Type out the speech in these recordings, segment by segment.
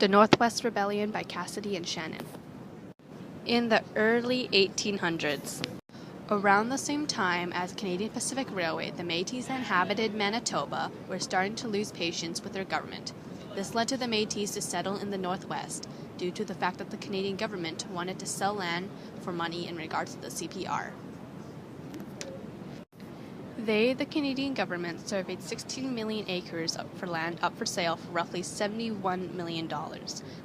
The Northwest Rebellion by Cassydy and Shannon. In the early 1800s, around the same time as Canadian Pacific Railway, the Métis that inhabited Manitoba were starting to lose patience with their government. This led to the Métis to settle in the Northwest due to the fact that the Canadian government wanted to sell land for money in regards to the CPR. The Canadian government, surveyed 16 million acres up for sale for roughly $71 million.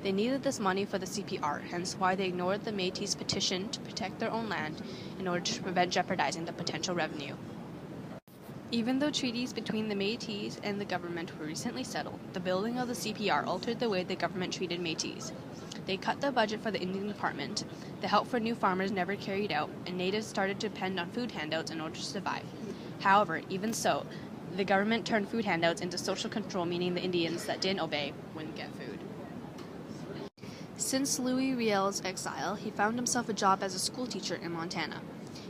They needed this money for the CPR, hence why they ignored the Métis' petition to protect their own land in order to prevent jeopardizing the potential revenue. Even though treaties between the Métis and the government were recently settled, the building of the CPR altered the way the government treated Métis. They cut the budget for the Indian Department, the help for new farmers never carried out, and natives started to depend on food handouts in order to survive. However, even so, the government turned food handouts into social control, meaning the Indians that didn't obey wouldn't get food. Since Louis Riel's exile, he found himself a job as a schoolteacher in Montana.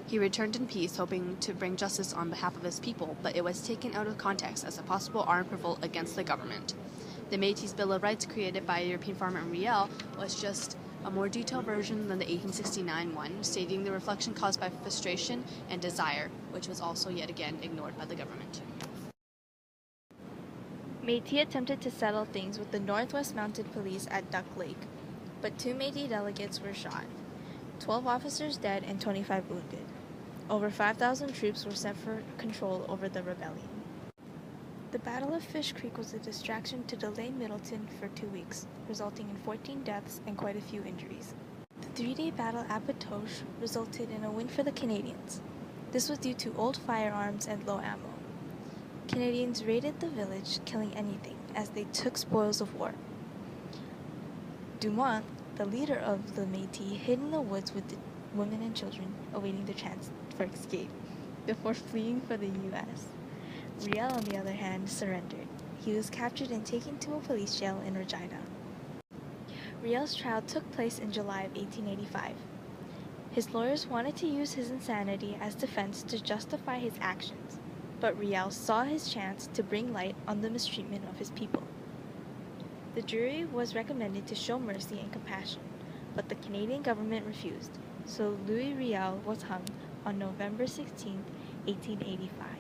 He returned in peace, hoping to bring justice on behalf of his people, but it was taken out of context as a possible armed revolt against the government. The Métis Bill of Rights created by European farmer Riel was just a more detailed version than the 1869 one, stating the reflection caused by frustration and desire, which was also yet again ignored by the government. Métis attempted to settle things with the Northwest Mounted Police at Duck Lake, but 2 Métis delegates were shot, 12 officers dead and 25 wounded. Over 5,000 troops were sent for control over the rebellion. The Battle of Fish Creek was a distraction to delay Middleton for 2 weeks, resulting in 14 deaths and quite a few injuries. The 3-day battle at Batoche resulted in a win for the Canadians. This was due to old firearms and low ammo. Canadians raided the village, killing anything, as they took spoils of war. Dumont, the leader of the Métis, hid in the woods with the women and children, awaiting their chance for escape, before fleeing for the U.S. Riel, on the other hand, surrendered. He was captured and taken to a police jail in Regina. Riel's trial took place in July of 1885. His lawyers wanted to use his insanity as defense to justify his actions, but Riel saw his chance to bring light on the mistreatment of his people. The jury was recommended to show mercy and compassion, but the Canadian government refused, so Louis Riel was hung on November 16, 1885.